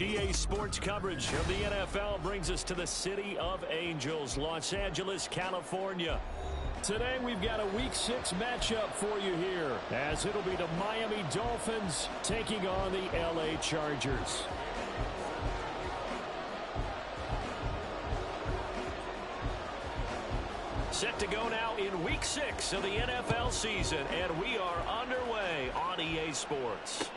EA Sports coverage of the NFL brings us to the City of Angels, Los Angeles, California. Today we've got a Week 6 matchup for you here, as it'll be the Miami Dolphins taking on the LA Chargers. Set to go now in Week 6 of the NFL season, and we are underway on EA Sports.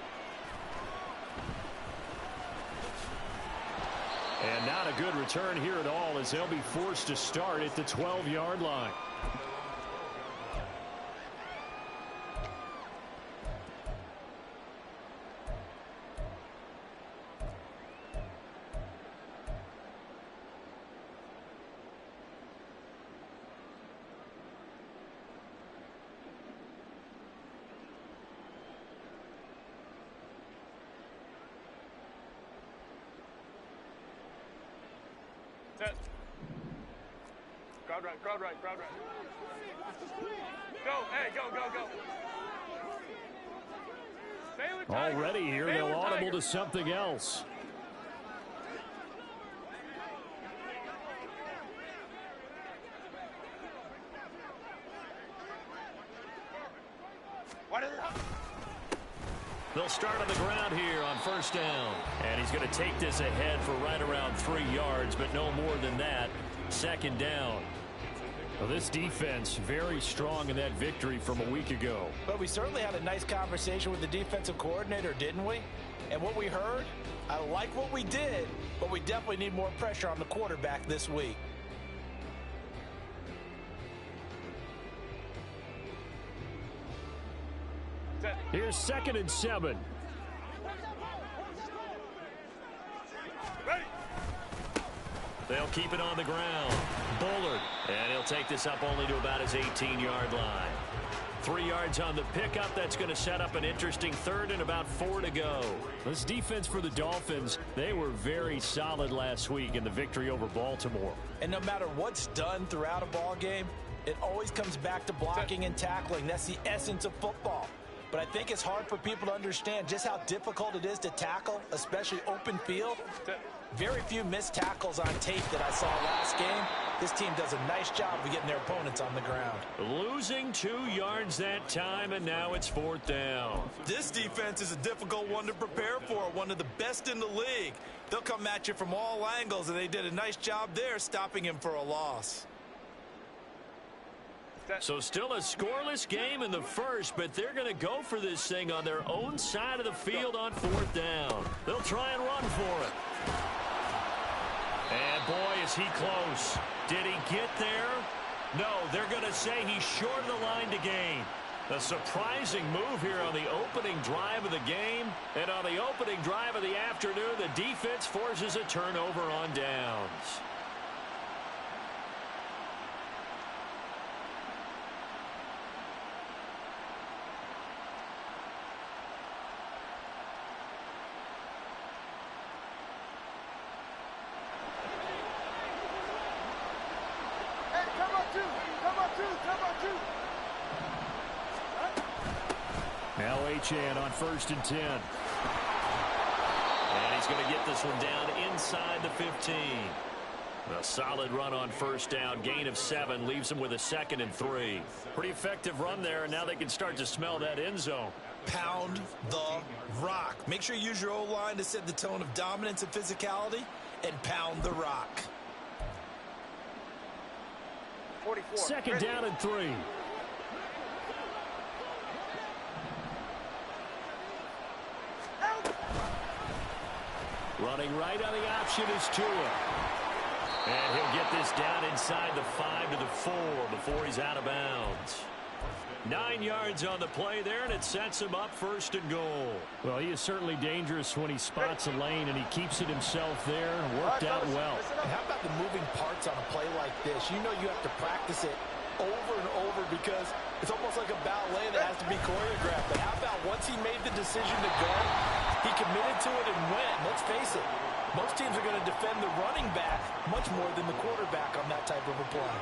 And not a good return here at all, as they'll be forced to start at the 12-yard line. Crowd right. Go, hey, go. Already here, they'll audible to something else. They'll start on the ground here on first down. And he's going to take this ahead for right around 3 yards, but no more than that. Second down. Well, this defense very strong in that victory from a week ago. But we certainly had a nice conversation with the defensive coordinator, didn't we? And what we heard, I like what we did, but we definitely need more pressure on the quarterback this week. Here's 2nd and 7. They'll keep it on the ground. Bullard. And he'll take this up only to about his 18-yard line. 3 yards on the pickup. That's going to set up an interesting third and about 4 to go. This defense for the Dolphins, they were very solid last week in the victory over Baltimore. And no matter what's done throughout a ball game, it always comes back to blocking and tackling. That's the essence of football. But I think it's hard for people to understand just how difficult it is to tackle, especially open field. Very few missed tackles on tape that I saw last game. This team does a nice job of getting their opponents on the ground. Losing 2 yards that time, and now it's 4th down. This defense is a difficult one to prepare for, one of the best in the league. They'll come at you from all angles, and they did a nice job there stopping him for a loss. So still a scoreless game in the first, but they're going to go for this thing on their own side of the field on 4th down. They'll try and run for it. And boy, is he close. Did he get there? No, they're going to say he's short of the line to gain. A surprising move here on the opening drive of the game. And on the opening drive of the afternoon, the defense forces a turnover on downs. Now Achane on 1st and 10. And he's going to get this one down inside the 15. A solid run on 1st down. Gain of 7 leaves him with a 2nd and 3. Pretty effective run there, and now they can start to smell that end zone. Pound the rock. Make sure you use your O-line to set the tone of dominance and physicality, and pound the rock. 44. 2nd down and 3. Running right on the option is Tua. And he'll get this down inside the 5 to the 4 before he's out of bounds. 9 yards on the play there, and it sets him up 1st and goal. Well, he is certainly dangerous when he spots a lane, and he keeps it himself there. Worked out well. And how about the moving parts on a play like this? You know you have to practice it over and over because it's almost like a ballet that has to be choreographed. But how about once he made the decision to go, he committed to it and went. Let's face it, most teams are going to defend the running back much more than the quarterback on that type of a play.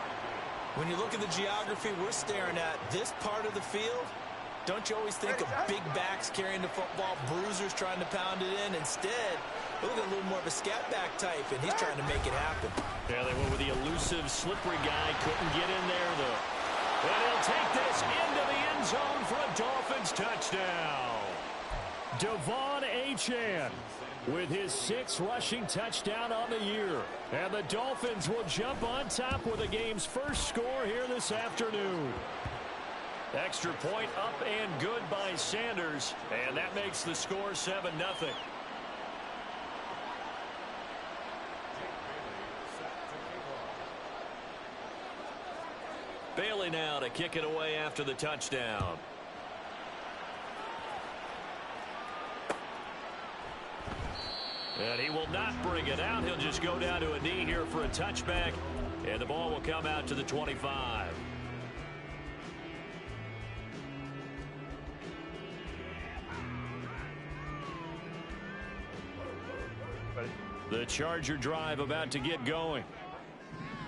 When you look at the geography we're staring at, this part of the field Don't you always think of big backs carrying the football, bruisers trying to pound it in? Instead, look at a little more of a scat back type, and he's trying to make it happen. Yeah, they went with the elusive, slippery guy. Couldn't get in there, though. And he'll take this into the end zone for a Dolphins touchdown. Devon Achane with his 6th rushing touchdown on the year. And the Dolphins will jump on top with the game's first score here this afternoon. Extra point up and good by Sanders. And that makes the score 7-0. Bailey now to kick it away after the touchdown. And he will not bring it out. He'll just go down to a knee here for a touchback. And the ball will come out to the 25. The Charger drive about to get going.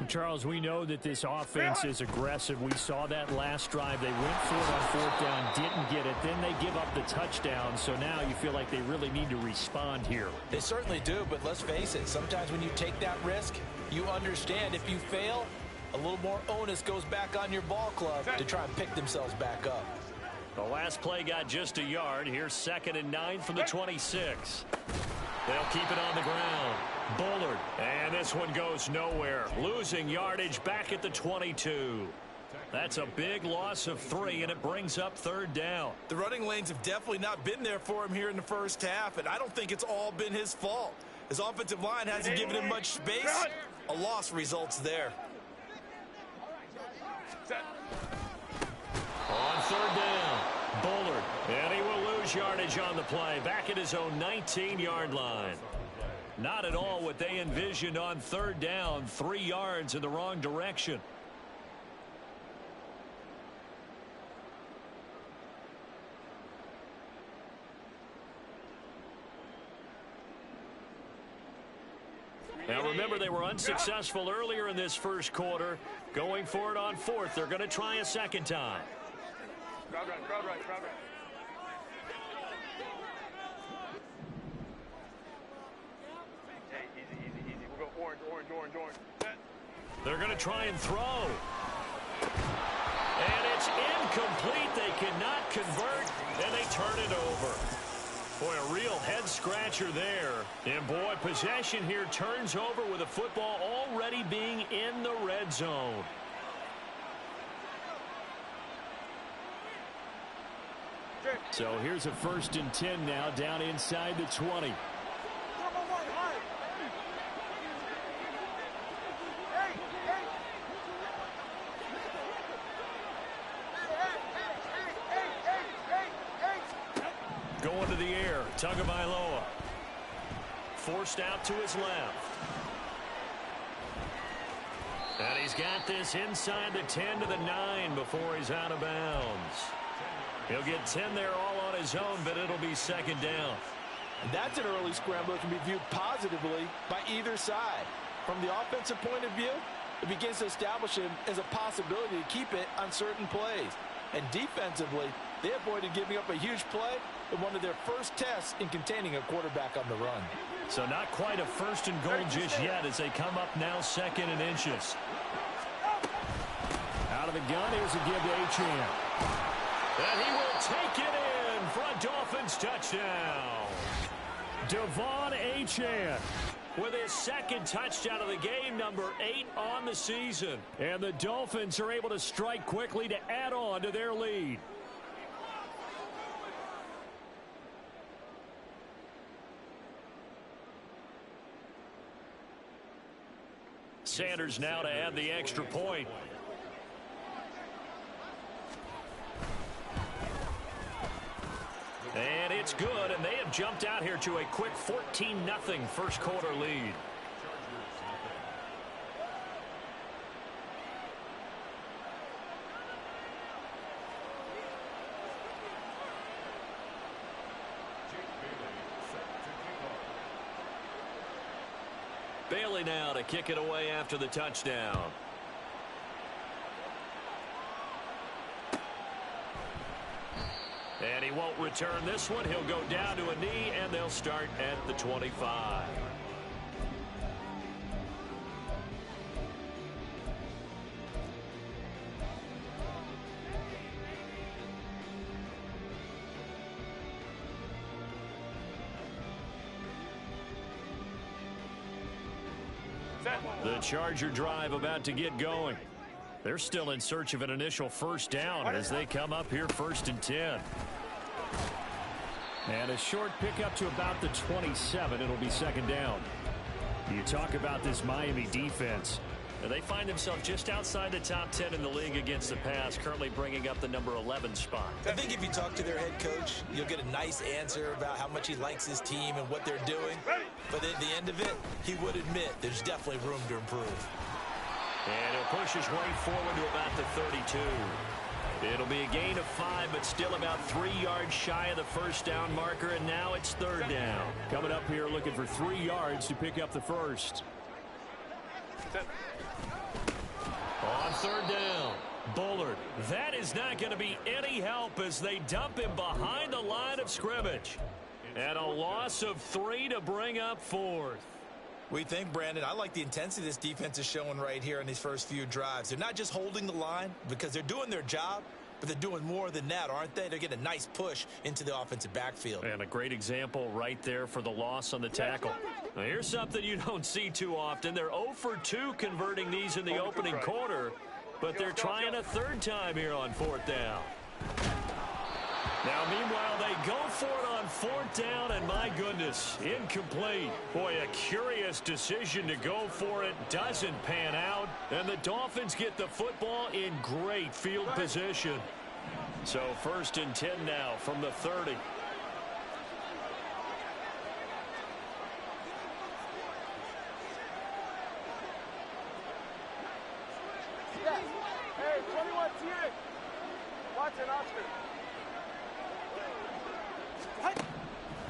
Charles, we know that this offense is aggressive. We saw that last drive. They went for it on 4th down, didn't get it. Then they give up the touchdown. So now you feel like they really need to respond here. They certainly do, but let's face it. Sometimes when you take that risk, you understand if you fail, a little more onus goes back on your ball club to try and pick themselves back up. The last play got just a yard. Here's 2nd and 9 from the 26. They'll keep it on the ground. Bullard. And this one goes nowhere. Losing yardage back at the 22. That's a big loss of 3, and it brings up 3rd down. The running lanes have definitely not been there for him here in the first half, and I don't think it's all been his fault. His offensive line hasn't given him much space. A loss results there. On 3rd down, Bullard. And he will lose yardage on the play. Back at his own 19-yard line. Not at all what they envisioned on 3rd down. 3 yards in the wrong direction. Now remember, they were unsuccessful earlier in this first quarter. Going for it on 4th. They're going to try a second time. Crowd right, crowd right, crowd right. Hey, easy, easy, easy. We'll go orange, orange, orange, orange. They're going to try and throw. And it's incomplete. They cannot convert, and they turn it over. Boy, a real head-scratcher there. And, boy, possession here turns over with the football already being in the red zone. So here's a 1st and 10 now down inside the 20. Going to the air, Tagovailoa. Forced out to his left. And he's got this inside the 10 to the 9 before he's out of bounds. He'll get 10 there all on his own, but it'll be 2nd down. And that's an early scramble that can be viewed positively by either side. From the offensive point of view, it begins to establish him as a possibility to keep it on certain plays. And defensively, they avoided giving up a huge play in one of their first tests in containing a quarterback on the run. So not quite a 1st and goal just yet as they come up now 2nd and inches. Out of the gun, here's a give to Achane. And he will take it in for a Dolphins touchdown. Devon Achane With his 2nd touchdown of the game, number 8 on the season. And the Dolphins are able to strike quickly to add on to their lead. Sanders now to add the extra point. And it's good, and they have jumped out here to a quick 14-0 first quarter lead. Bailey now to kick it away after the touchdown. He won't return this one. He'll go down to a knee, and they'll start at the 25. The Charger drive about to get going. They're still in search of an initial first down as they come up here 1st and 10. And a short pickup to about the 27. It'll be 2nd down. You talk about this Miami defense. They find themselves just outside the top 10 in the league against the pass, currently bringing up the number 11 spot. I think if you talk to their head coach, you'll get a nice answer about how much he likes his team and what they're doing. But at the end of it, he would admit there's definitely room to improve. And he'll push his way forward to about the 32. It'll be a gain of 5, but still about 3 yards shy of the first down marker, and now it's 3rd down. Coming up here looking for 3 yards to pick up the first. On 3rd down, Bullard. That is not going to be any help as they dump him behind the line of scrimmage. And a loss of 3 to bring up 4th. We think, Brandon, I like the intensity this defense is showing right here in these first few drives. They're not just holding the line because they're doing their job, but they're doing more than that, aren't they? They're getting a nice push into the offensive backfield. And a great example right there for the loss on the tackle. Now, here's something you don't see too often. They're 0 for 2 converting these in the opening quarter, but they're trying a 3rd time here on 4th down. Now, meanwhile, they go for it on 4th down, and my goodness, incomplete. Boy, a curious decision to go for it. Doesn't pan out, and the Dolphins get the football in great field position. So 1st and 10 now from the 30. Hey, 21 TA. Watson, Oscar.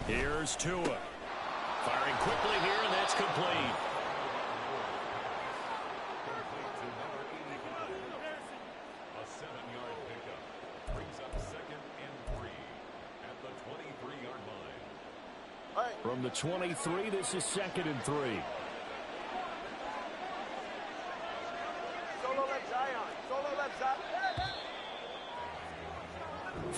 Here's Tua. Firing quickly here, and that's complete. A 7-yard pickup brings up 2nd and 3 at the 23-yard line. From the 23, this is 2nd and 3. Solo left Zion. Solo left Zion.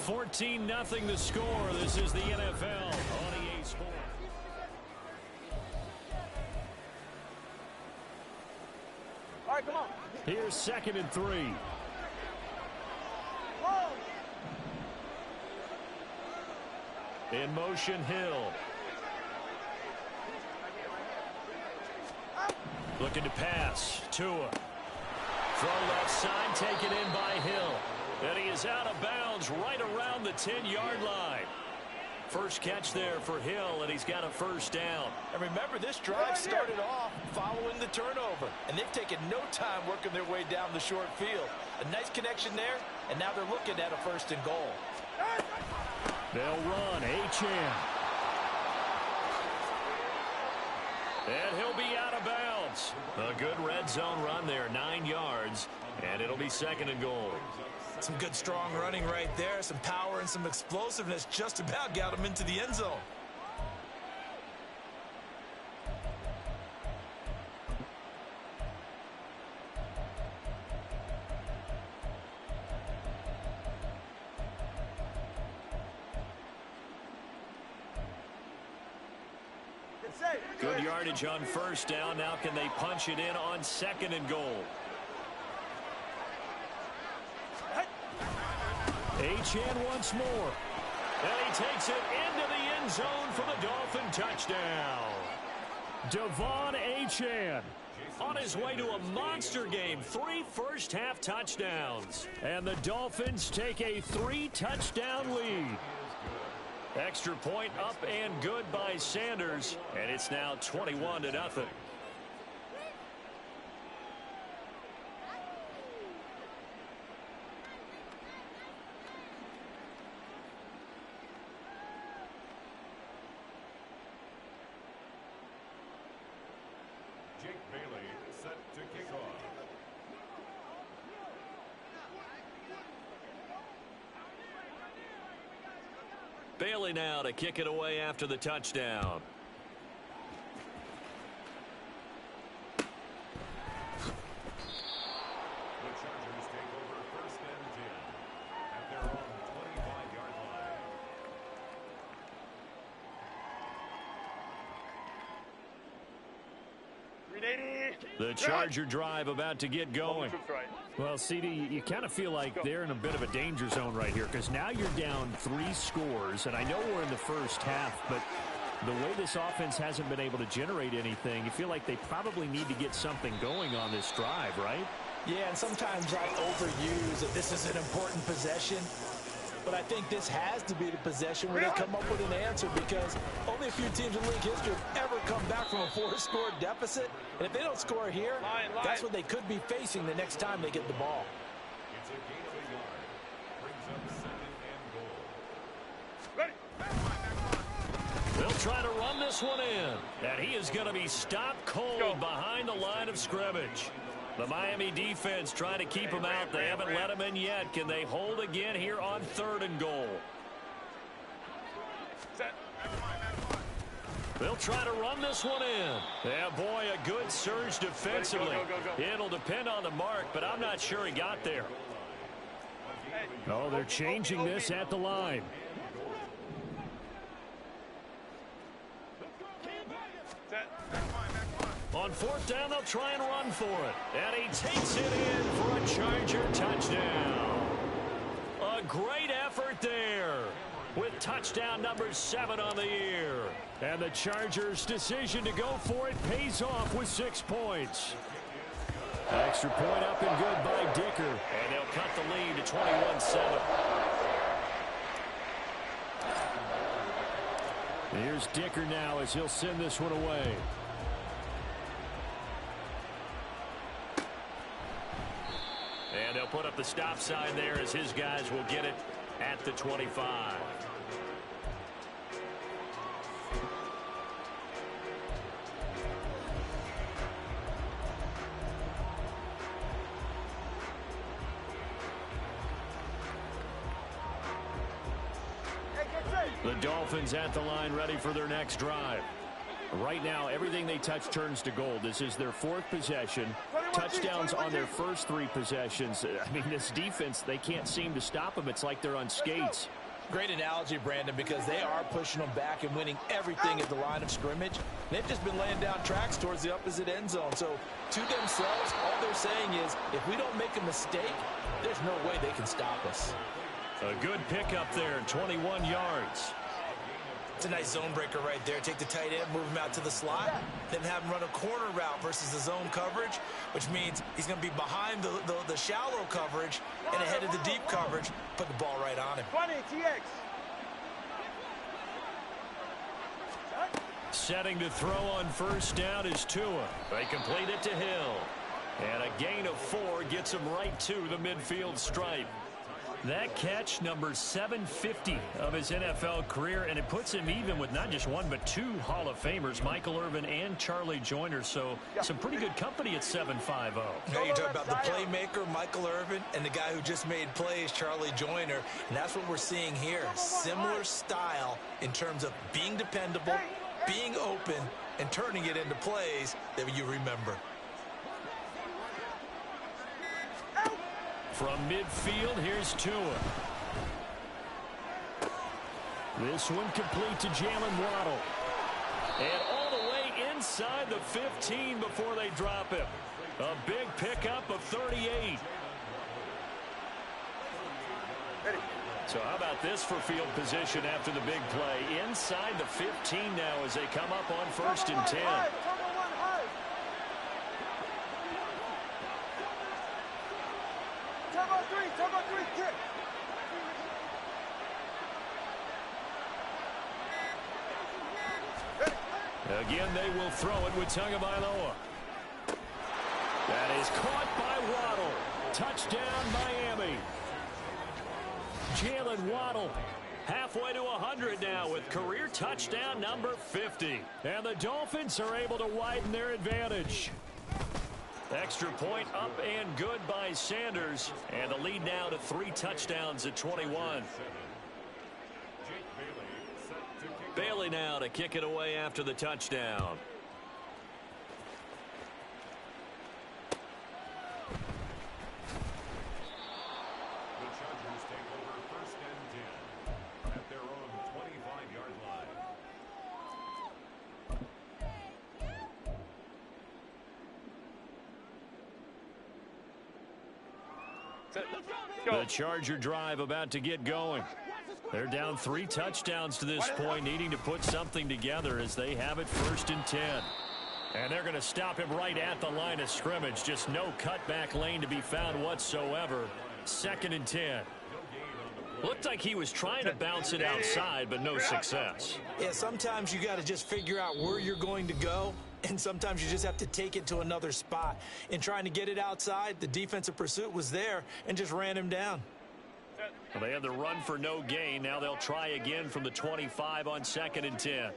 14-0 the score. This is the NFL on EA Sports. All right, come on. Here's 2nd and 3. Whoa. In motion, Hill. Looking to pass. Tua. Throw left side, taken in by Hill. And he is out of bounds right around the 10-yard line. First catch there for Hill, and he's got a 1st down. And remember, this drive started off following the turnover, and they've taken no time working their way down the short field. A nice connection there, and now they're looking at a 1st and goal. They'll run. Achane. And he'll be out of bounds. A good red zone run there, 9 yards, and it'll be 2nd and goal. Some good strong running right there, some power and some explosiveness just about got him into the end zone. Good yardage on 1st down. Now can they punch it in on 2nd and goal? Achane once more. And he takes it into the end zone for the Dolphin touchdown. Devon Achane. On his way to a monster game, 3 first-half touchdowns. And the Dolphins take a 3-touchdown lead. Extra point up and good by Sanders, and it's now 21-0. Jake Bailey set to kick off. Bailey now to kick it away after the touchdown. The Chargers take over 1st and 10 at their own 25-yard line. The Charger drive about to get going. Well, CD, you kind of feel like they're in a bit of a danger zone right here because now you're down 3 scores, and I know we're in the first half, but the way this offense hasn't been able to generate anything, you feel like they probably need to get something going on this drive, right? Yeah, and sometimes I overuse that this is an important possession. But I think this has to be the possession where they come up with an answer because only a few teams in league history have ever come back from a 4-score deficit. And if they don't score here, that's what they could be facing the next time they get the ball. It's a gain of a yard. Brings up 2nd and goal. They'll try to run this one in. And he is going to be stopped cold behind the line of scrimmage. The Miami defense trying to keep him out. They haven't let him in yet. Can they hold again here on 3rd and goal? They'll try to run this one in. Yeah, boy, a good surge defensively. It'll depend on the mark, but I'm not sure he got there. Oh, they're changing this at the line. On 4th down, they'll try and run for it. And he takes it in for a Charger touchdown. A great effort there with touchdown number 7 on the year. And the Chargers' decision to go for it pays off with 6 points. Extra point up and good by Dicker. And they'll cut the lead to 21-7. Here's Dicker now as he'll send this one away. And they'll put up the stop sign there as his guys will get it at the 25. The Dolphins at the line ready for their next drive. Right now, everything they touch turns to gold. This is their 4th possession. Touchdowns on their first 3 possessions. I mean, this defense, they can't seem to stop them. It's like they're on skates. Great analogy, Brandon, because they are pushing them back and winning everything at the line of scrimmage. They've just been laying down tracks towards the opposite end zone. So to themselves, all they're saying is, if we don't make a mistake, there's no way they can stop us. A good pickup there, 21 yards. It's a nice zone breaker right there. Take the tight end, move him out to the slot, then have him run a corner route versus the zone coverage, which means he's going to be behind the shallow coverage and ahead of the deep coverage. Put the ball right on him. 20, TX. Setting to throw on 1st down is Tua. They complete it to Hill. And a gain of 4 gets him right to the midfield stripe. That catch, number 750 of his NFL career, and it puts him even with not just 1 but 2 Hall of Famers, Michael Irvin and Charlie Joyner. So some pretty good company at 7.50. Now you're talking about the playmaker, Michael Irvin, and the guy who just made plays, Charlie Joyner. And that's what we're seeing here. Similar style in terms of being dependable, being open, and turning it into plays that you remember. From midfield, here's Tua. This one complete to Jalen Waddle. And all the way inside the 15 before they drop him. A big pickup of 38. So how about this for field position after the big play? Inside the 15 now as they come up on 1st and 10. Again, they will throw it with Tagovailoa. That is caught by Waddle. Touchdown, Miami. Jalen Waddle halfway to 100 now with career touchdown number 50. And the Dolphins are able to widen their advantage. Extra point up and good by Sanders. And the lead now to 3 touchdowns at 21. Jake Bailey Bailey now to kick it away after the touchdown. The Chargers take over 1st and 10 at their own 25-yard line. The Charger drive about to get going. They're down 3 touchdowns to this point, needing to put something together as they have it 1st and 10. And they're going to stop him right at the line of scrimmage. Just no cutback lane to be found whatsoever. 2nd and 10. Looked like he was trying to bounce it outside, but no success. Yeah, sometimes you got to just figure out where you're going to go, and sometimes you just have to take it to another spot. In trying to get it outside, the defensive pursuit was there and just ran him down. Well, they had the run for no gain. Now they'll try again from the 25 on 2nd and 10.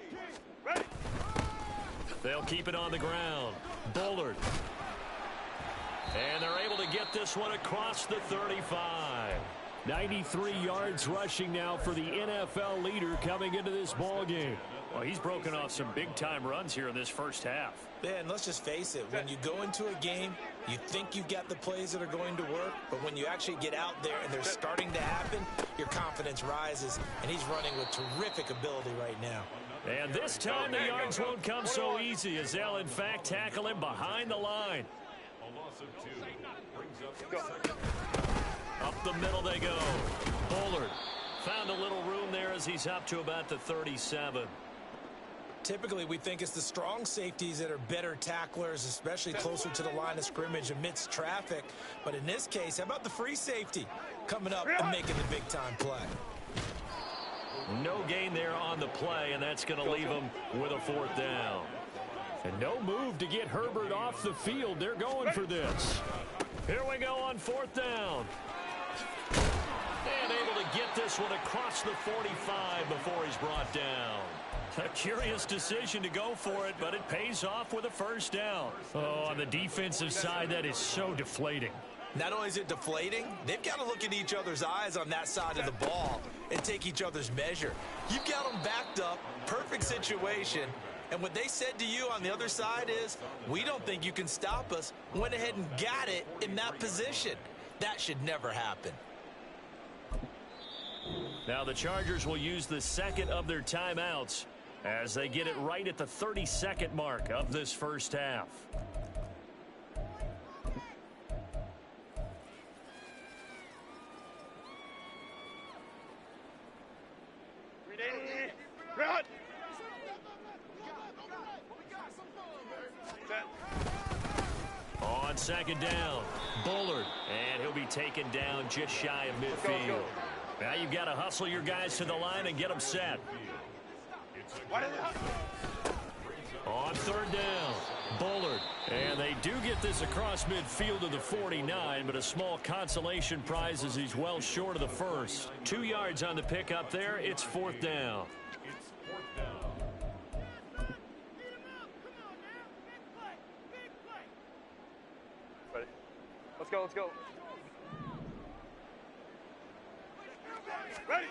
They'll keep it on the ground. Bullard. And they're able to get this one across the 35. 93 yards rushing now for the NFL leader coming into this ball game. Well, he's broken off some big-time runs here in this first half. Yeah, and let's just face it, when you go into a game, you think you've got the plays that are going to work, but when you actually get out there and they're starting to happen, your confidence rises, and he's running with terrific ability right now. And this time the yards won't come so easy as they'll, in fact, tackle him behind the line. A loss of 2 brings up 2nd. Up the middle they go. Bullard found a little room there as he's up to about the 37. Typically, we think it's the strong safeties that are better tacklers, especially closer to the line of scrimmage amidst traffic. But in this case, how about the free safety coming up and making the big-time play? No gain there on the play, and that's going to leave him with a 4th down. And no move to get Herbert off the field. They're going for this. Here we go on 4th down. And able to get this one across the 45 before he's brought down. A curious decision to go for it, but it pays off with a 1st down. Oh, on the defensive side, that is so deflating. Not only is it deflating, they've got to look in each other's eyes on that side of the ball and take each other's measure. You've got them backed up, perfect situation, and what they said to you on the other side is, we don't think you can stop us. Went ahead and got it in that position. That should never happen. Now the Chargers will use the 2nd of their timeouts as they get it right at the 32nd mark of this first half. Run! On 2nd down, Bullard, and he'll be taken down just shy of midfield. Now you've got to hustle your guys to the line and get them set. On 3rd down, Bullard. And they do get this across midfield to the 49, but a small consolation prize as he's well short of the first. 2 yards on the pickup there. It's 4th down. Ready? Let's go, let's go. Ready?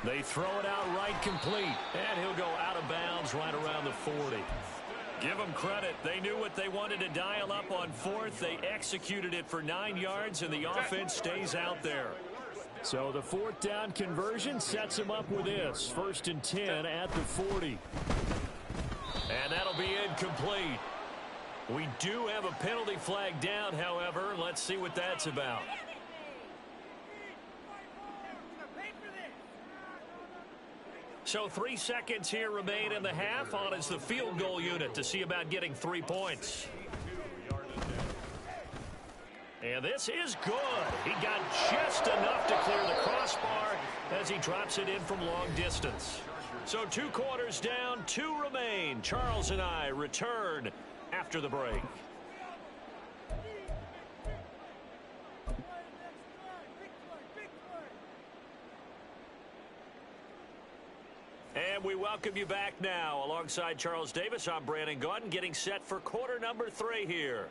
They throw it out right complete, and he'll go out of bounds right around the 40. Give them credit. They knew what they wanted to dial up on 4th. They executed it for 9 yards, and the offense stays out there. So the 4th down conversion sets him up with this. 1st and 10 at the 40. And that'll be incomplete. We do have a penalty flag down, however. Let's see what that's about. So 3 seconds here remain in the half. On is the field goal unit to see about getting 3 points. And this is good. He got just enough to clear the crossbar as he drops it in from long distance. So 2 quarters down, 2 remain. Charles and I return after the break. And we welcome you back now. Alongside Charles Davis, I'm Brandon Gaudin, getting set for quarter number 3 here.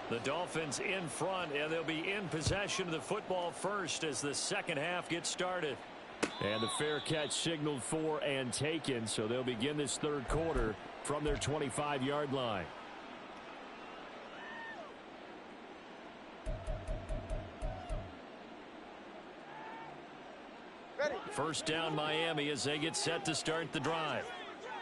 The Dolphins in front, and they'll be in possession of the football first as the second half gets started. And the fair catch signaled for and taken, so they'll begin this third quarter from their 25-yard line. First down Miami as they get set to start the drive.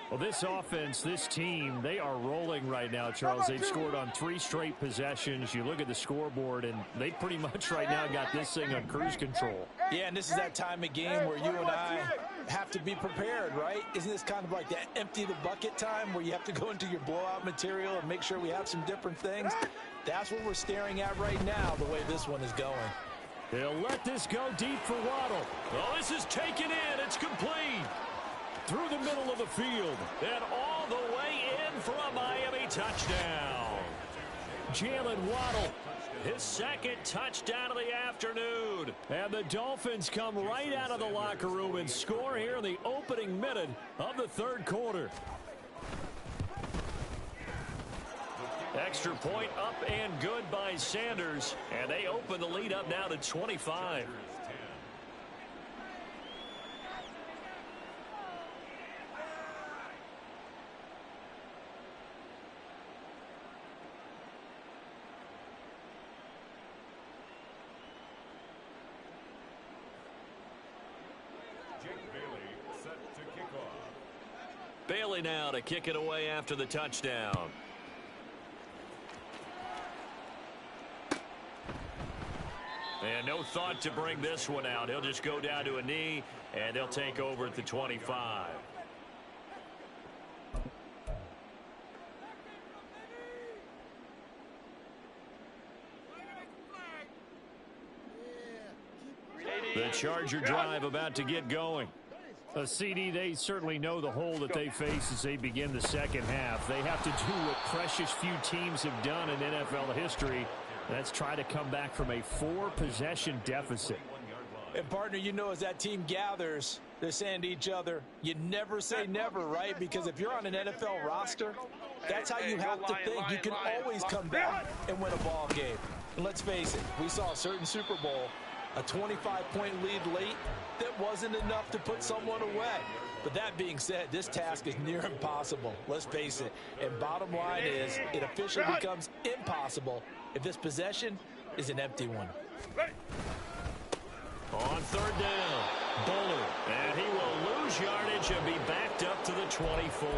Well, this offense, this team, they are rolling right now, Charles. They've scored on 3 straight possessions. You look at the scoreboard, and they pretty much right now got this thing on cruise control. Yeah, and this is that time of game where you and I have to be prepared, right? Isn't this kind of like that empty the bucket time where you have to go into your blowout material and make sure we have some different things? That's what we're staring at right now, the way this one is going. They'll let this go deep for Waddle. Oh, this is taken in. It's complete. Through the middle of the field. And all the way in for a Miami touchdown. Jalen Waddle. His second touchdown of the afternoon. And the Dolphins come right out of the locker room and score here in the opening minute of the third quarter. Extra point up and good by Sanders. And they open the lead up now to 25. Bailey now to kick it away after the touchdown. And no thought to bring this one out. He'll just go down to a knee, and they'll take over at the 25. The Charger drive about to get going. CD, they certainly know the hole that they face as they begin the second half. They have to do what precious few teams have done in NFL history. That's try to come back from a 4-possession deficit. And, partner, you know, as that team gathers, they're saying to each other, you never say never, right? Because if you're on an NFL roster, that's how you have to think. You can always come back and win a ball game. And let's face it, we saw a certain Super Bowl, a 25-point lead late, that wasn't enough to put someone away. But that being said, this task is near impossible. Let's face it. And bottom line is, it officially becomes impossible if this possession is an empty one. On third down, Bullard, and he will lose yardage and be backed up to the 24.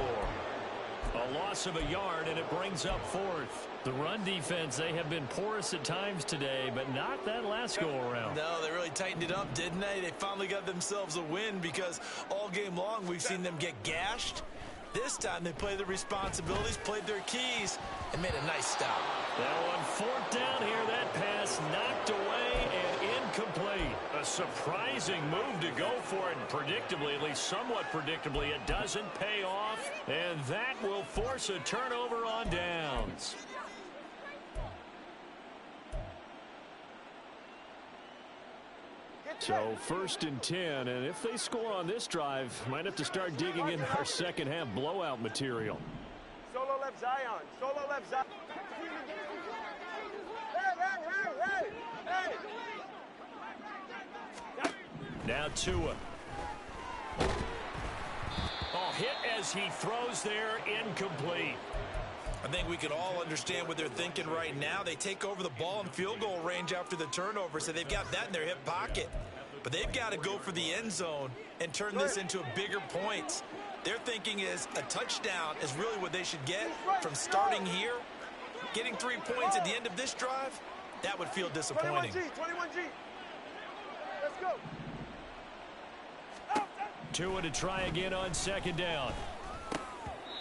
A loss of a yard, and it brings up fourth. The run defense, they have been porous at times today, but not that last go-around. No, they really tightened it up, didn't they? They finally got themselves a win because all game long we've seen them get gashed. This time they played their responsibilities, played their keys, and made a nice stop. Now on fourth down here, that pass knocked away and incomplete. A surprising move to go for it, and predictably, at least somewhat predictably, it doesn't pay off, and that will force a turnover on downs. So first and 10, and if they score on this drive, might have to start digging in our second half blowout material. Solo left Zion. Solo left Zion. Hey, hey, hey, hey. Now Tua. Oh, hit as he throws there, incomplete. I think we can all understand what they're thinking right now. They take over the ball in field goal range after the turnover, so they've got that in their hip pocket. But they've got to go for the end zone and turn this into a bigger points. Their thinking is a touchdown is really what they should get from starting here. Getting 3 points at the end of this drive, that would feel disappointing. 21G. Let's go. Tua to try again on second down.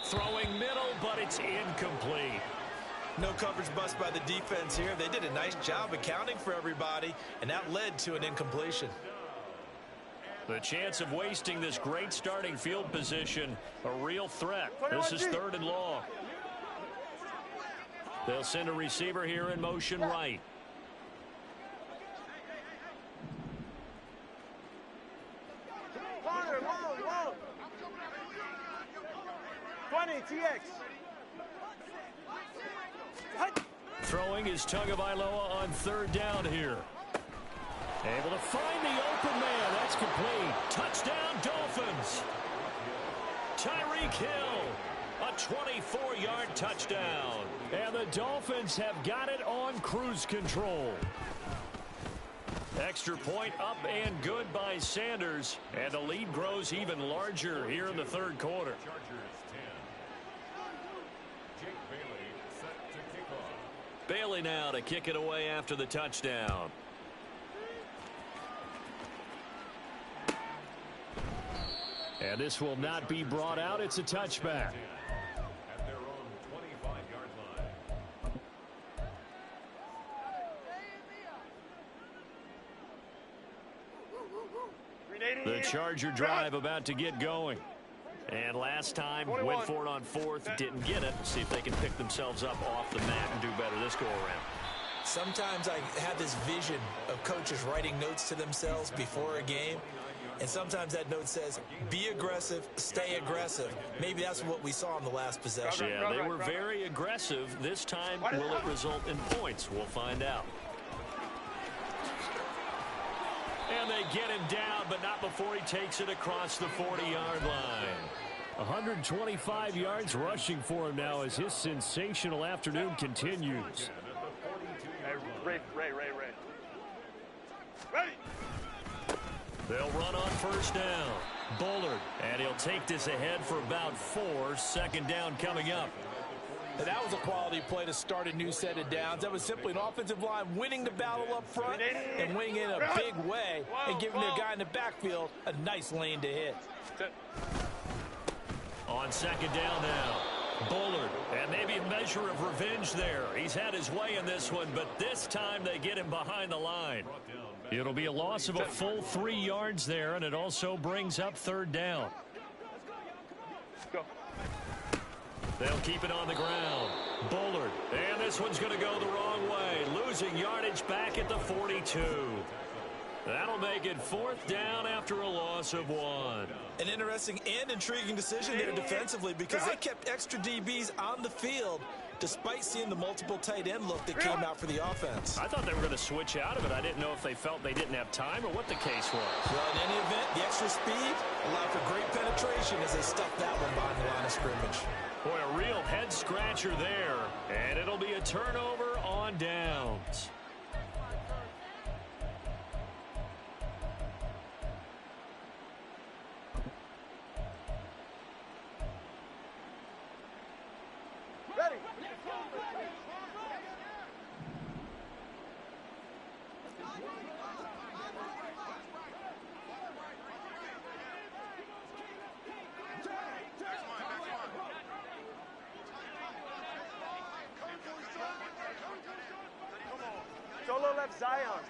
Throwing middle, but it's incomplete. No coverage bust by the defense here. They did a nice job accounting for everybody, and that led to an incompletion. The chance of wasting this great starting field position, a real threat. This is third and long. They'll send a receiver here in motion right. Corner, long. 20, TX. Throwing is Tagovailoa on third down here. Able to find the open man. That's complete. Touchdown, Dolphins. Tyreek Hill, a 24-yard touchdown. And the Dolphins have got it on cruise control. Extra point up and good by Sanders. And the lead grows even larger here in the third quarter. Bailey now to kick it away after the touchdown. And this will not be brought out. It's a touchback. At their own 25-yard line. The Charger drive about to get going. And last time, went for it on fourth, didn't get it. See if they can pick themselves up off the mat and do better this go-around. Sometimes I have this vision of coaches writing notes to themselves before a game. And sometimes that note says, be aggressive, stay aggressive. Maybe that's what we saw in the last possession. Yeah, they were very aggressive. This time, will it result in points? We'll find out. And they get him down, but not before he takes it across the 40-yard line. 125 yards rushing for him now as his sensational afternoon continues. Ray. Ready. They'll run on first down. Bullard, and he'll take this ahead for about 4. Second down coming up. And that was a quality play to start a new set of downs. That was simply an offensive line winning the battle up front and winning in a big way and giving their guy in the backfield a nice lane to hit. On second down now, Bullard, and maybe a measure of revenge there. He's had his way in this one, but this time they get him behind the line. It'll be a loss of a full 3 yards there, and it also brings up third down. Go. They'll keep it on the ground. Bullard, and this one's going to go the wrong way, losing yardage back at the 42. That'll make it fourth down after a loss of 1. An interesting and intriguing decision there defensively because they kept extra DBs on the field despite seeing the multiple tight end look that came out for the offense. I thought they were going to switch out of it. I didn't know if they felt they didn't have time or what the case was. Well, in any event, the extra speed allowed for great penetration as they stuffed that one behind the line of scrimmage. Boy, a real head-scratcher there, and it'll be a turnover on downs. Ready. Solo left Zion.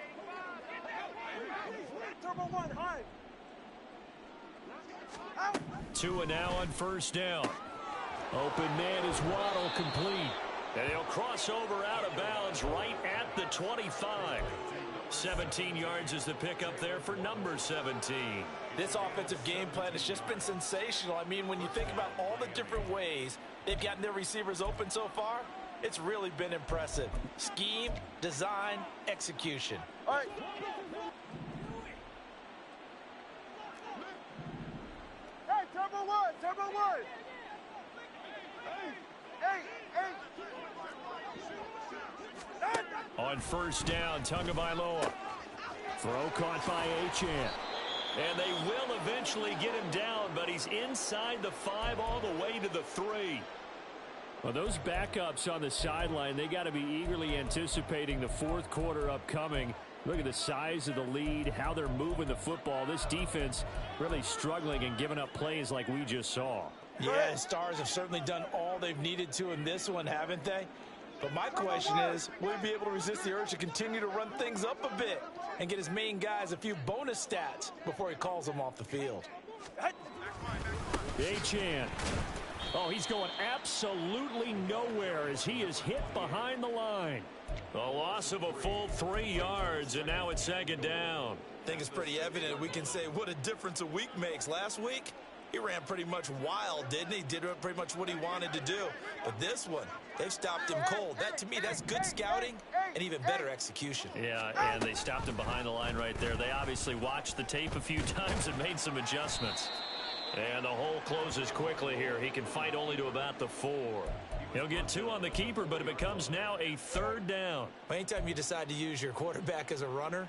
Turbo 1, high. Out. 2 and now on first down. Open man is Waddle, complete. And he'll cross over out of bounds right at the 25. 17 yards is the pickup there for number 17. This offensive game plan has just been sensational. I mean, when you think about all the different ways they've gotten their receivers open so far, it's really been impressive. Scheme, design, execution. All right. Hey, turbo 1, turbo 1. Hey. On first down, Tagovailoa. Throw caught by Achane. And they will eventually get him down, but he's inside the 5 all the way to the 3. Well, those backups on the sideline, they got to be eagerly anticipating the fourth quarter upcoming. Look at the size of the lead, how they're moving the football. This defense really struggling and giving up plays like we just saw. Yeah, Stars have certainly done all they've needed to in this one, haven't they? But my question is, will he be able to resist the urge to continue to run things up a bit and get his main guys a few bonus stats before he calls them off the field? Achane. Oh, he's going absolutely nowhere as he is hit behind the line. A loss of a full 3 yards, and now it's second down. I think it's pretty evident we can say what a difference a week makes. Last week, He ran pretty much wild, didn't he? Did pretty much what he wanted to do. But this one, they've stopped him cold. That, to me, that's good scouting and even better execution. Yeah, and they stopped him behind the line right there. They obviously watched the tape a few times and made some adjustments. And the hole closes quickly here. He can fight only to about the 4. He'll get 2 on the keeper, but it becomes now a 3rd down. Anytime you decide to use your quarterback as a runner,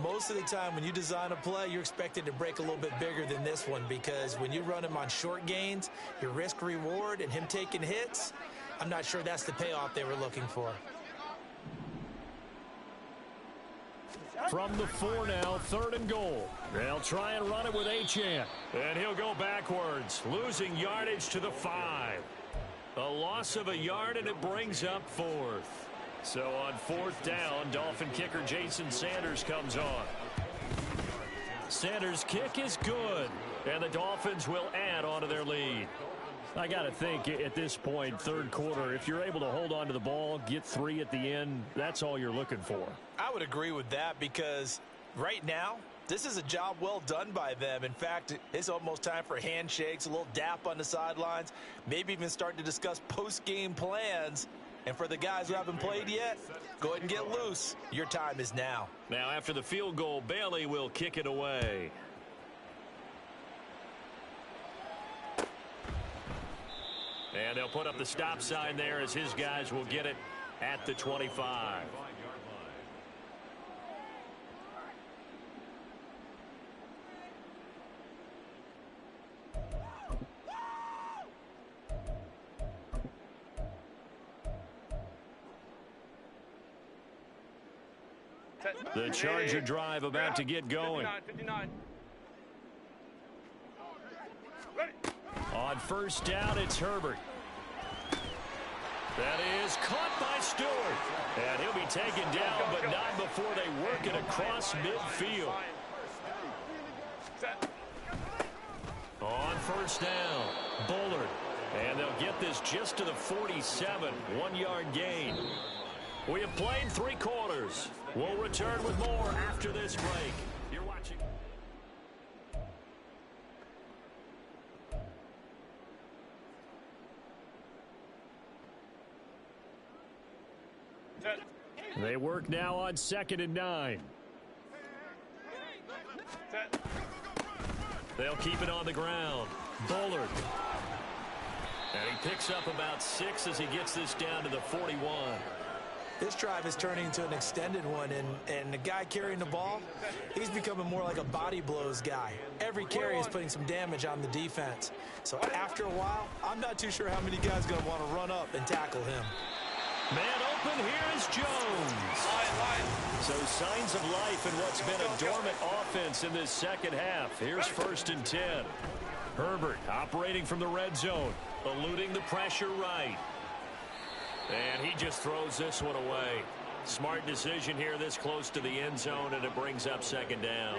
most of the time when you design a play, you're expected to break a little bit bigger than this one, because when you run him on short gains, your risk-reward and him taking hits, I'm not sure that's the payoff they were looking for. From the 4 now, 3rd and goal. They'll try and run it with Achane. And he'll go backwards, losing yardage to the 5. A loss of a yard, and it brings up 4th. So on 4th down, Dolphin kicker Jason Sanders comes on. Sanders' kick is good, and the Dolphins will add on to their lead. I got to think at this point, 3rd quarter, if you're able to hold on to the ball, get 3 at the end, that's all you're looking for. I would agree with that, because right now, this is a job well done by them. In fact, it's almost time for handshakes, a little dap on the sidelines, maybe even start to discuss post-game plans. And for the guys who haven't played yet, go ahead and get loose. Your time is now. Now, after the field goal, Bailey will kick it away. And they'll put up the stop sign there as his guys will get it at the 25. The Charger drive about to get going. 59. On 1st down, it's Herbert. That is caught by Stewart. And he'll be taken down, but not before they work it across midfield. On 1st down, Bullard. And they'll get this just to the 47. 1-yard gain. We have played 3 quarters. We'll return with more after this break. You're watching. They work now on 2nd and 9. They'll keep it on the ground. Bullard. And he picks up about 6 as he gets this down to the 41. This drive is turning into an extended one, and the guy carrying the ball, he's becoming more like a body blows guy. Every carry is putting some damage on the defense. So after a while, I'm not too sure how many guys are going to want to run up and tackle him. Man open, here is Jones. So signs of life in what's been a dormant offense in this 2nd half. Here's 1st and 10. Herbert operating from the red zone, eluding the pressure right. And he just throws this one away. Smart decision here this close to the end zone, and it brings up 2nd down.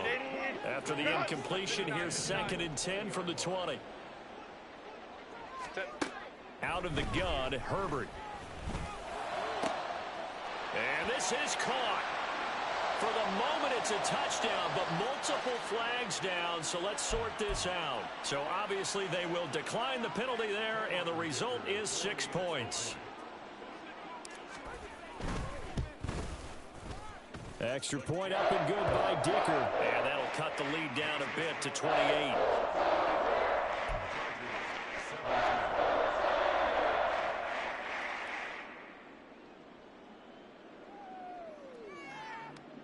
After the incompletion, here's 2nd and 10 from the 20. Out of the gun, Herbert. And this is caught. For the moment, it's a touchdown, but multiple flags down, so let's sort this out. So obviously they will decline the penalty there, and the result is 6 points. Extra point up and good by Dicker. And that'll cut the lead down a bit to 28.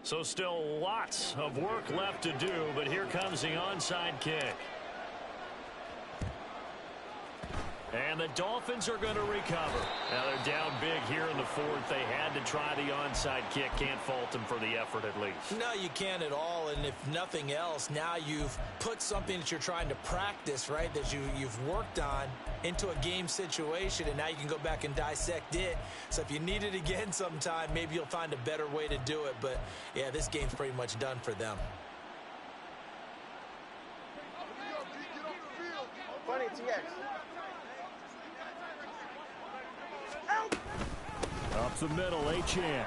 So still lots of work left to do, but here comes the onside kick. And the Dolphins are going to recover. Now they're down big here in the 4th. They had to try the onside kick. Can't fault them for the effort at least. No, you can't at all. And if nothing else, now you've put something that you're trying to practice, right, that you've worked on into a game situation, and now you can go back and dissect it. So if you need it again sometime, maybe you'll find a better way to do it. But, yeah, this game's pretty much done for them. Funny, TX. Up the middle, Achane.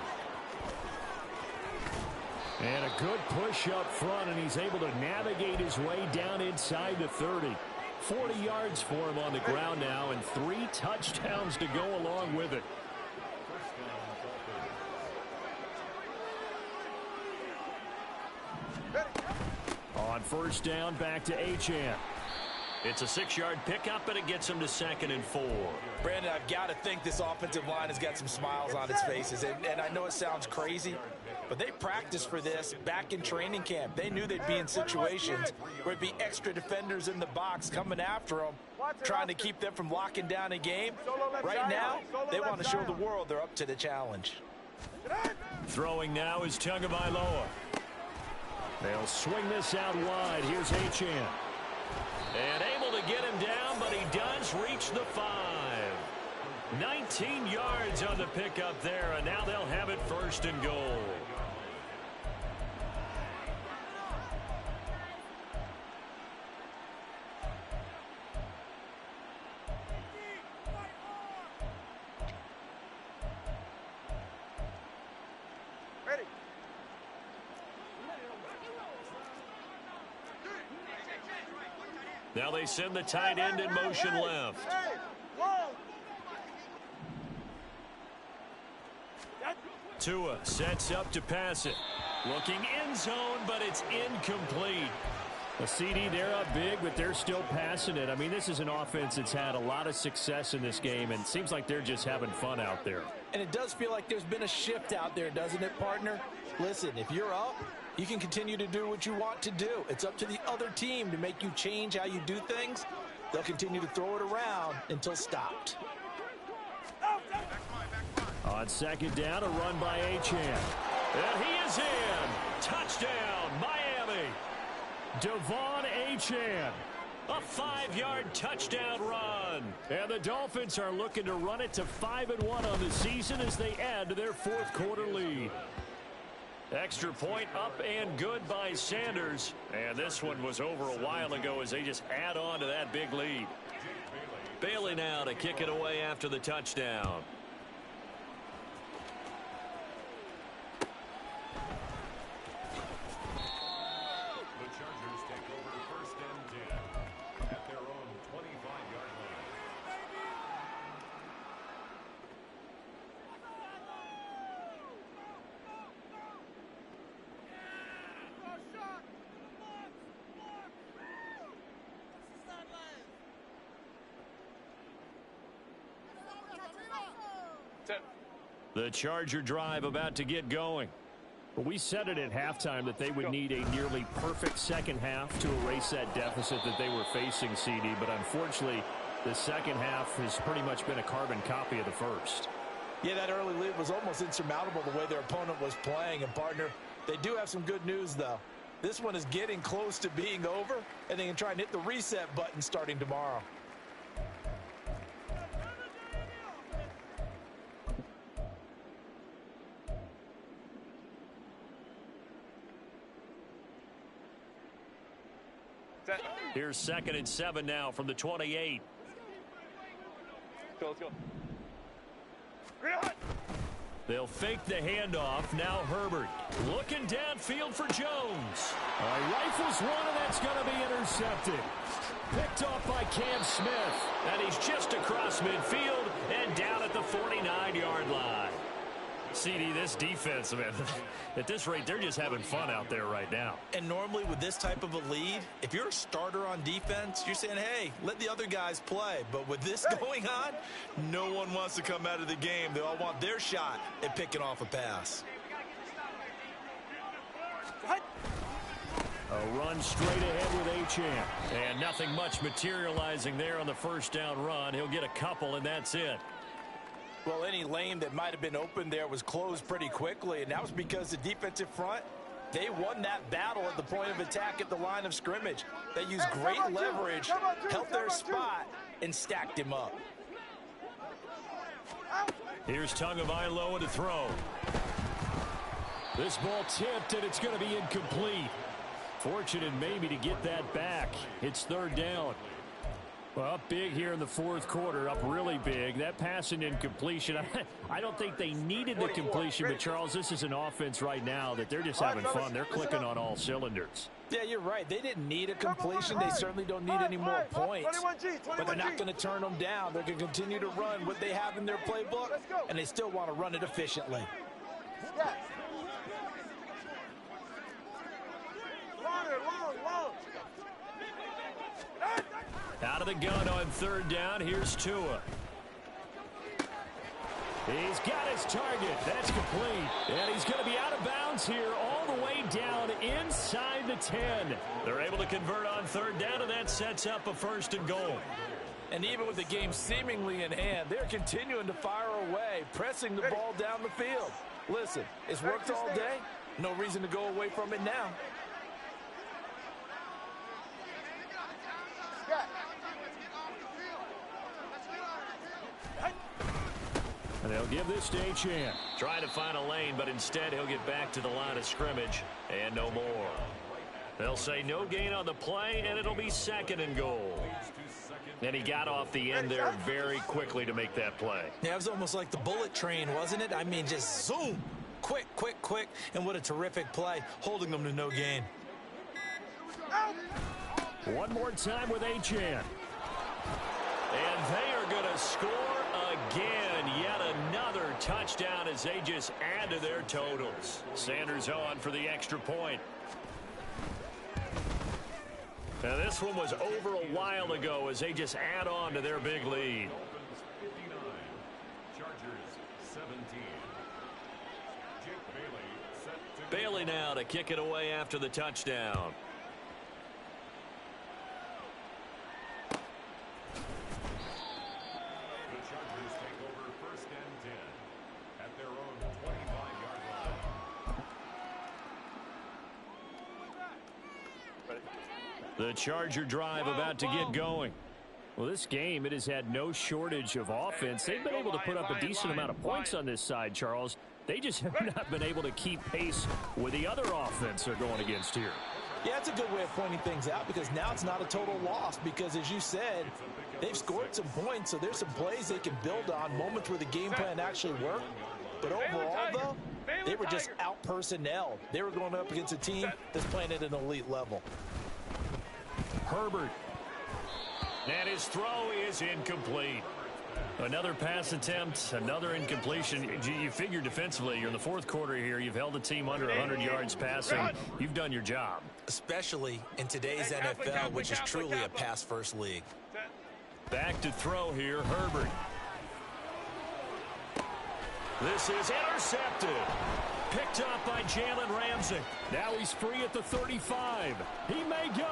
And a good push up front, and he's able to navigate his way down inside the 30. 40 yards for him on the ground now, and 3 touchdowns to go along with it. On first down, back to Achane. It's a 6-yard pickup, and it gets him to 2nd and 4. Brandon, I've got to think this offensive line has got some smiles on its faces. And I know it sounds crazy, but they practiced for this back in training camp. They knew they'd be in situations where it'd be extra defenders in the box coming after them, trying to keep them from locking down a game. Right now, they want to show the world they're up to the challenge. Throwing now is Tagovailoa. They'll swing this out wide. Here's Achane. And able to get him down, but he does reach the 5. 19 yards on the pickup there, and now they'll have it 1st and goal. Now they send the tight end in motion left. Tua sets up to pass it. Looking end zone, but it's incomplete. The CD, they're up big, but they're still passing it. I mean, this is an offense that's had a lot of success in this game, and it seems like they're just having fun out there. And it does feel like there's been a shift out there, doesn't it, partner? Listen, if you're up, you can continue to do what you want to do. It's up to the other team to make you change how you do things. They'll continue to throw it around until stopped. On 2nd down, a run by Achane. And he is in. Touchdown, Miami. Devon Achane. A 5-yard touchdown run. And the Dolphins are looking to run it to 5-1 on the season as they add to their 4th quarter lead. Extra point up and good by Sanders. And this one was over a while ago as they just add on to that big lead. Bailey now to kick it away after the touchdown. The Chargers take over 1st and 10 at their own 25-yard line. The Charger drive about to get going. Well, we said it at halftime that they would need a nearly perfect second half to erase that deficit that they were facing, CD. But unfortunately, the second half has pretty much been a carbon copy of the first. Yeah, that early lead was almost insurmountable the way their opponent was playing. And, partner, they do have some good news, though. This one is getting close to being over, and they can try and hit the reset button starting tomorrow. Here's 2nd and 7 now from the 28. Let's go. They'll fake the handoff. Now Herbert looking downfield for Jones. Rifles one, and that's going to be intercepted. Picked off by Cam Smith. And he's just across midfield and down at the 49-yard line. CD, this defense, man, at this rate, they're just having fun out there right now. And normally with this type of a lead, if you're a starter on defense, you're saying, hey, let the other guys play. But with this going on, no one wants to come out of the game. They all want their shot at picking off a pass. A run straight ahead with Achane. And nothing much materializing there on the first down run. He'll get a couple, and that's it. Well, any lane that might have been open there was closed pretty quickly, and that was because the defensive front, they won that battle at the point of attack at the line of scrimmage. They used great leverage, held their spot, and stacked him up. Here's Tagovailoa to throw. This ball tipped, and it's going to be incomplete. Fortunate maybe to get that back. It's 3rd down. Well, up big here in the fourth quarter, up really big. That passing incompletion, I don't think they needed the completion, but Charles, this is an offense right now that they're just having fun. They're clicking on all cylinders. Yeah, you're right. They didn't need a completion. They certainly don't need any more points. But they're not going to turn them down. They're going to continue to run what they have in their playbook, and they still want to run it efficiently. Out of the gun on third down. Here's Tua. He's got his target. That's complete. And he's going to be out of bounds here all the way down inside the 10. They're able to convert on third down, and that sets up a 1st and goal. And even with the game seemingly in hand, they're continuing to fire away, pressing the ball down the field. Listen, it's worked all day. No reason to go away from it now. And they'll give this to Achane. Trying to find a lane, but instead he'll get back to the line of scrimmage and no more. They'll say no gain on the play, and it'll be 2nd and goal. And he got off the end there very quickly to make that play. Yeah, it was almost like the bullet train, wasn't it? I mean, just zoom. Quick, quick, quick. And what a terrific play, holding them to no gain. One more time with Achane. And they are going to score again. Yet another touchdown as they just add to their totals. Sanders on for the extra point. Now this one was over a while ago as they just add on to their big lead. Bailey now to kick it away after the touchdown. The Charger drive about to get going. Well, this game, it has had no shortage of offense. They've been able to put up a decent amount of points on this side, Charles. They just have not been able to keep pace with the other offense they're going against here. Yeah, that's a good way of pointing things out because now it's not a total loss because, as you said, they've scored some points, so there's some plays they can build on, moments where the game plan actually worked. But overall, though, they were just out-personnel. They were going up against a team that's playing at an elite level. Herbert. And his throw is incomplete. Another pass attempt, another incompletion. You figure defensively, you're in the fourth quarter here. You've held the team under 100 yards passing. You've done your job. Especially in today's NFL, which is truly a pass-first league. Back to throw here, Herbert. This is intercepted. Picked up by Jalen Ramsey. Now he's free at the 35. He may go.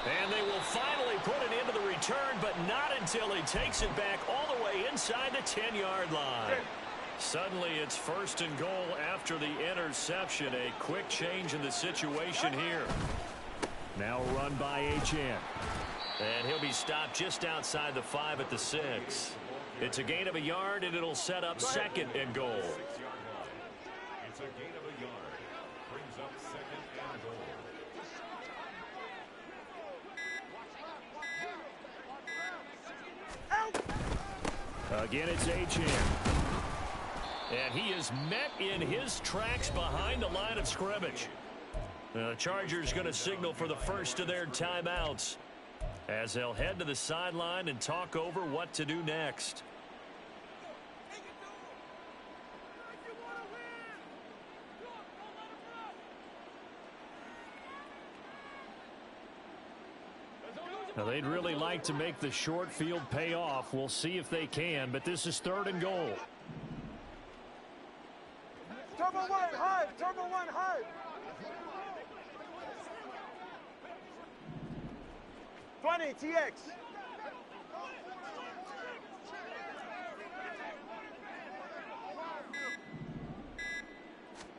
And they will finally put it into the return, but not until he takes it back all the way inside the 10-yard line. Suddenly it's 1st and goal after the interception. A quick change in the situation here. Now run by Achane. And he'll be stopped just outside the 5 at the 6. It's a gain of a yard, and it'll set up 2nd and goal. It's a gain of a yard. Brings up 2nd and goal. Again, it's Achane. And he is met in his tracks behind the line of scrimmage. The Chargers going to signal for the first of their timeouts as they'll head to the sideline and talk over what to do next. Now, they'd really like to make the short field pay off. We'll see if they can, but this is 3rd and goal. Turbo one, high. Turbo one, high. 20, TX.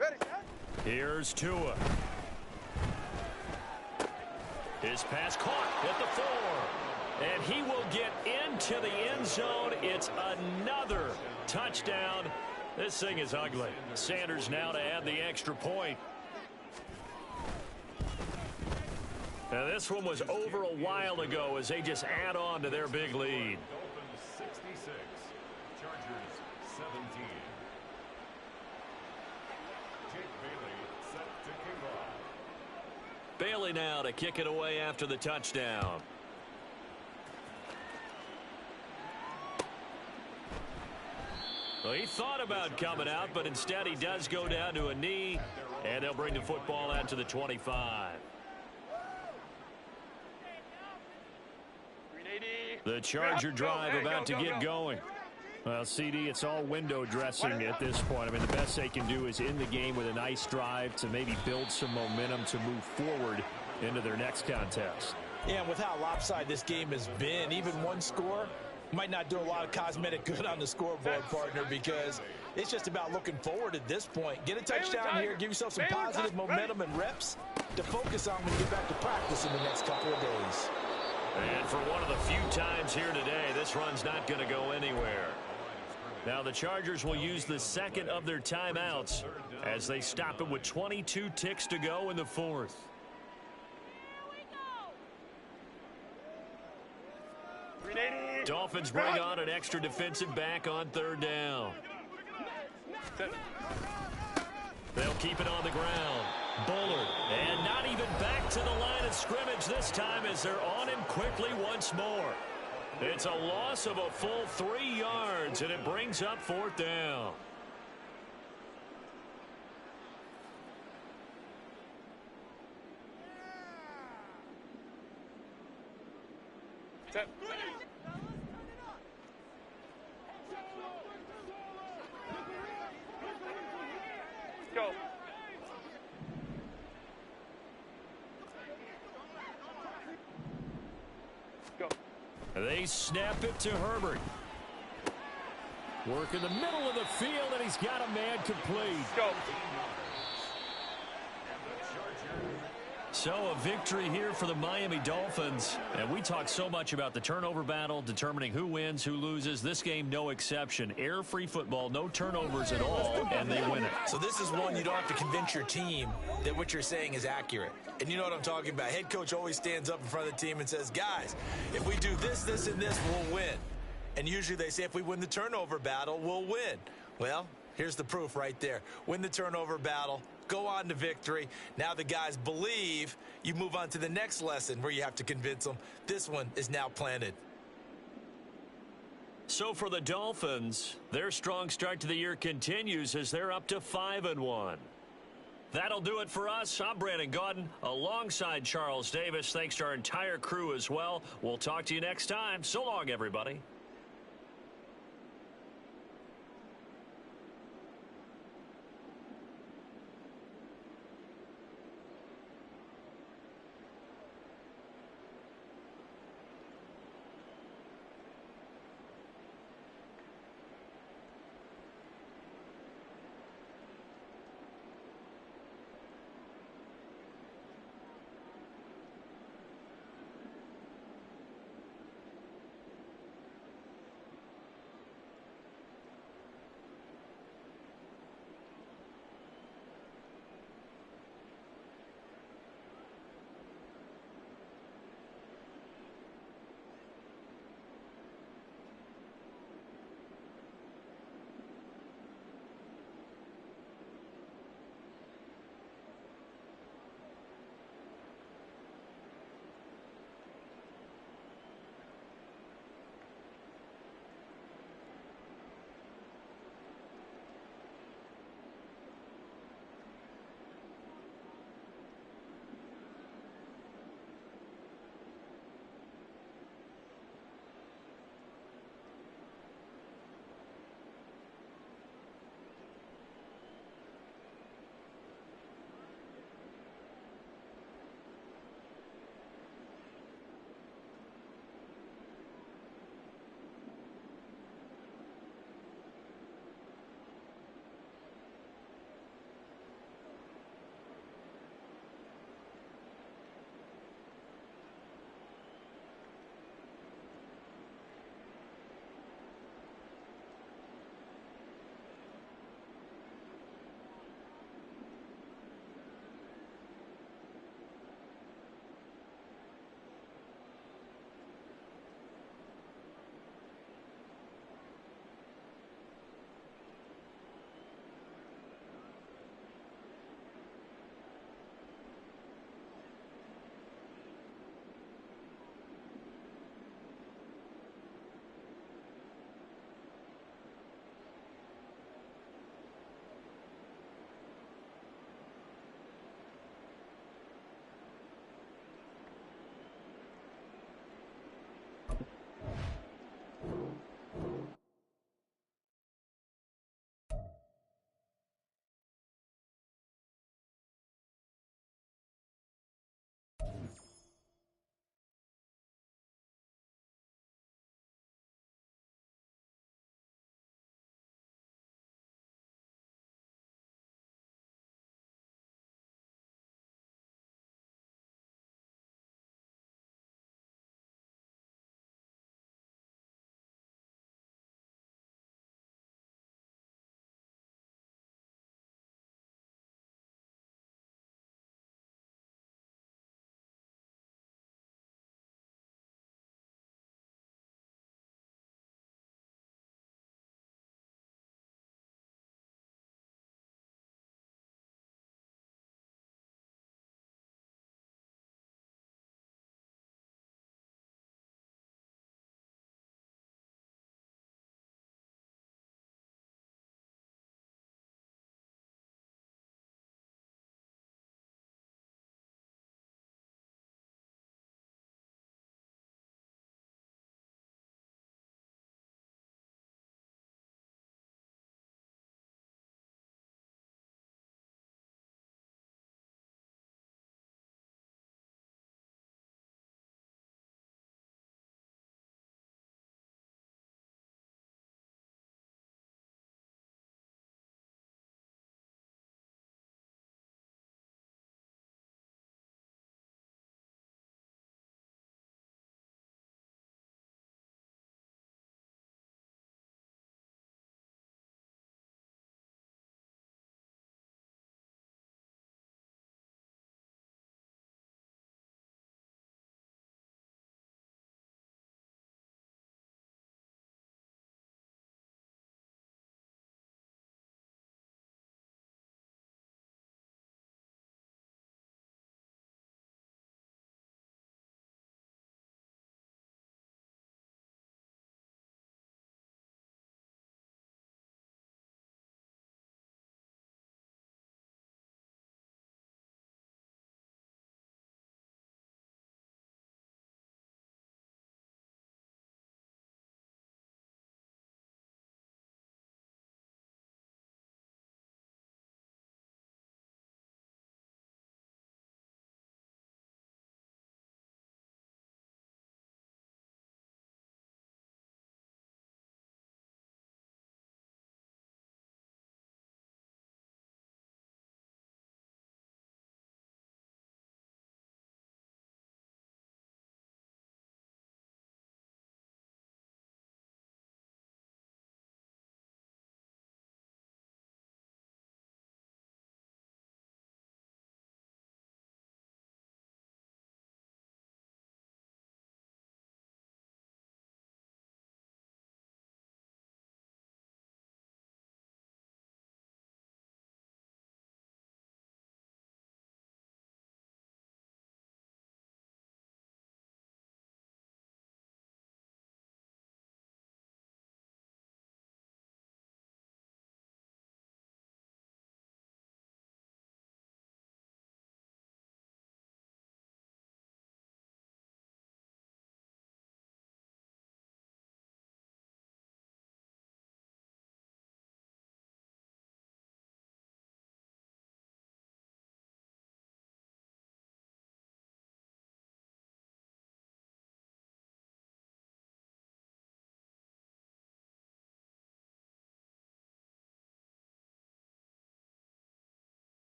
Ready, set? Here's Tua. His pass caught at the 4. And he will get into the end zone. It's another touchdown. This thing is ugly. Sanders now to add the extra point. Now, this one was over a while ago as they just add on to their big lead. Dolphins 66, Chargers 17. Jake Bailey set to kick off. Bailey now to kick it away after the touchdown. Well, he thought about coming out, but instead he does go down to a knee, and they'll bring the football out to the 25. The Charger drive about to get going. Well, CD, it's all window dressing at this point. I mean, the best they can do is in the game with a nice drive to maybe build some momentum to move forward into their next contest. Yeah, and with how lopsided this game has been, even one score might not do a lot of cosmetic good on the scoreboard, partner, because it's just about looking forward at this point. Get a touchdown here, give yourself some positive momentum and reps to focus on when you get back to practice in the next couple of days. And for one of the few times here today, this run's not going to go anywhere. Now the Chargers will use the second of their timeouts as they stop it with 22 ticks to go in the fourth. Dolphins bring on an extra defensive back on third down. They'll keep it on the ground. Bullard, and not even back to the line of scrimmage this time as they're on him quickly once more. It's a loss of a full 3 yards, and it brings up fourth down. Go. Go. They snap it to Herbert. Work in the middle of the field, and he's got a man complete. Go. So a victory here for the Miami Dolphins. And we talk so much about the turnover battle, determining who wins, who loses. This game, no exception. Air-free football, no turnovers at all, and they win it. So this is one you don't have to convince your team that what you're saying is accurate. And you know what I'm talking about. Head coach always stands up in front of the team and says, guys, if we do this, this, and this, we'll win. And usually they say if we win the turnover battle, we'll win. Well, here's the proof right there. Win the turnover battle. Go on to victory. Now the guys believe. You move on to the next lesson where you have to convince them. This one is now planted. So for the Dolphins, their strong start to the year continues as they're up to 5-1. That'll do it for us. I'm Brandon Gaudin alongside Charles Davis. Thanks to our entire crew as well. We'll talk to you next time. So long, everybody.